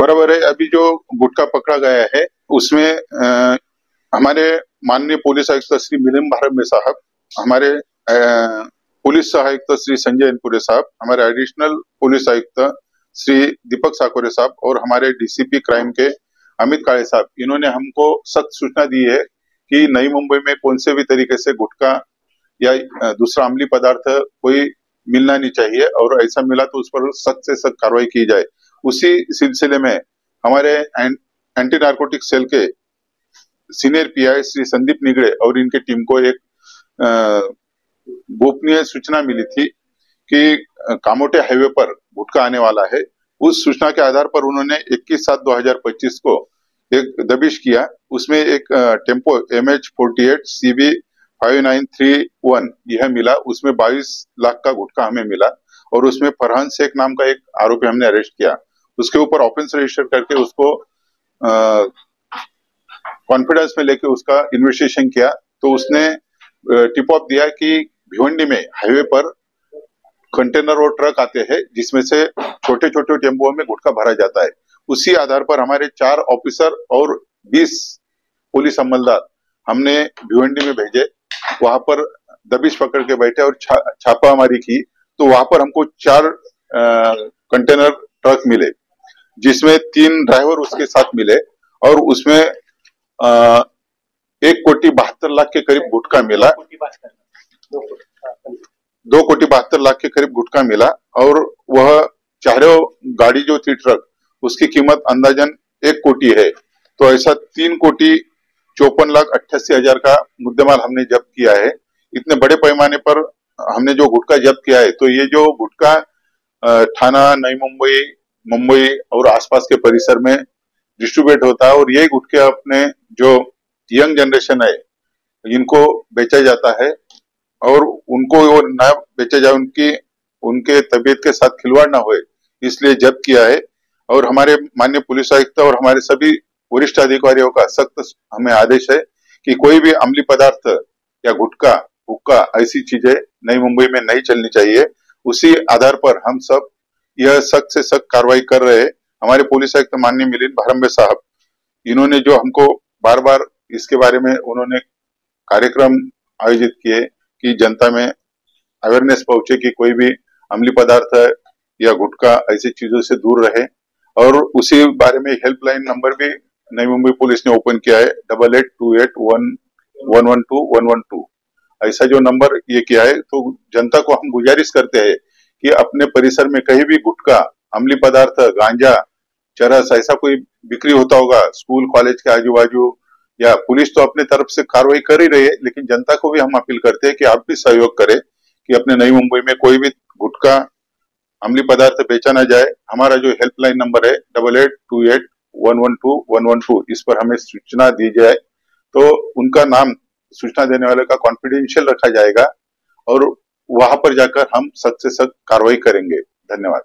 बराबर है। अभी जो गुटखा पकड़ा गया है उसमें हमारे माननीय पुलिस आयुक्त श्री मिलिंद भारंबे साहब, हमारे पुलिस सहायक श्री संजय इनपुरे साहब, हमारे एडिशनल पुलिस आयुक्त श्री दीपक साकोरे साहब और हमारे डीसीपी क्राइम के अमित काळे साहब, इन्होंने हमको सख्त सूचना दी है कि नई मुंबई में कौन से भी तरीके से गुटखा या दूसरा अम्लीय पदार्थ कोई मिलना नहीं चाहिए और ऐसा मिला तो उस पर सख्त से सख्त कार्रवाई की जाए। उसी सिलसिले में हमारे एंटी नार्कोटिक सेल के सीनियर पीआई श्री संदीप निगड़े और इनके टीम को एक गोपनीय सूचना मिली थी कि कामोटे हाईवे पर गुटखा आने वाला है। उस सूचना के आधार पर उन्होंने 21/7/2025 को एक दबिश किया। उसमें एक टेम्पो MH48 CB 5931 यह मिला। उसमें 22 लाख का गुटखा हमें मिला और उसमें फरहान शेख नाम का एक आरोपी हमने अरेस्ट किया। उसके ऊपर ऑफेंस रजिस्टर करके उसको कॉन्फिडेंस में लेके उसका इन्वेस्टिगेशन किया तो उसने टिप ऑफ दिया कि भिवंडी में हाईवे पर कंटेनर और ट्रक आते हैं जिसमें से छोटे छोटे टेम्पो में गुटखा भरा जाता है। उसी आधार पर हमारे 4 ऑफिसर और 20 पुलिस अमलदार हमने भिवंडी में भेजे। वहां पर दबिश पकड़ के बैठे और छापामारी की तो वहां पर हमको 4 कंटेनर ट्रक मिले जिसमें 3 ड्राइवर उसके साथ मिले और उसमें 1,72,00,000 के करीब गुटखा मिला। 2,72,00,000 के करीब गुटखा मिला और वह चारों गाड़ी जो थी ट्रक उसकी कीमत अंदाजन 1 कोटी है। तो ऐसा 3,54,88,000 का मुद्देमाल हमने जब्त किया है। इतने बड़े पैमाने पर हमने जो गुटखा जब्त किया है तो ये जो गुटखा थाना नई मुंबई, मुंबई और आसपास के परिसर में डिस्ट्रीब्यूट होता है और ये गुटखा अपने जो यंग जनरेशन है इनको बेचा जाता है और उनको वो न बेचा जाए, उनके तबीयत के साथ खिलवाड़ ना होए इसलिए जब्त किया है। और हमारे माननीय पुलिस आयुक्त और हमारे सभी वरिष्ठ अधिकारियों का सख्त हमें आदेश है कि कोई भी अम्लीय पदार्थ या गुटखा, हुक्का ऐसी चीजें नई मुंबई में नहीं चलनी चाहिए। उसी आधार पर हम सब यह सख्त से सख्त कार्रवाई कर रहे हैं। हमारे पुलिस आयुक्त माननीय मिलिंद भारंबे साहब, इन्होंने जो हमको बार बार इसके बारे में उन्होंने कार्यक्रम आयोजित किए कि जनता में अवेयरनेस पहुंचे कि कोई भी अम्लीय पदार्थ या गुटखा ऐसी चीजों से दूर रहे। और उसी बारे में हेल्पलाइन नंबर भी नई मुंबई पुलिस ने ओपन किया है 88281112 ऐसा जो नंबर ये किया है। तो जनता को हम गुजारिश करते हैं कि अपने परिसर में कहीं भी गुटखा, अम्लीय पदार्थ, गांजा, चरस ऐसा कोई बिक्री होता होगा स्कूल कॉलेज के आजू बाजू, या पुलिस तो अपने तरफ से कार्रवाई कर ही रही है लेकिन जनता को भी हम अपील करते हैं कि आप भी सहयोग करें कि अपने नई मुंबई में कोई भी गुटखा, अम्लीय पदार्थ बेचा ना जाए। हमारा जो हेल्पलाइन नंबर है 8828112112 इस पर हमें सूचना दी जाए तो उनका नाम सूचना देने वाले का कॉन्फिडेंशियल रखा जाएगा और वहां पर जाकर हम सख्त से सख्त कार्रवाई करेंगे। धन्यवाद।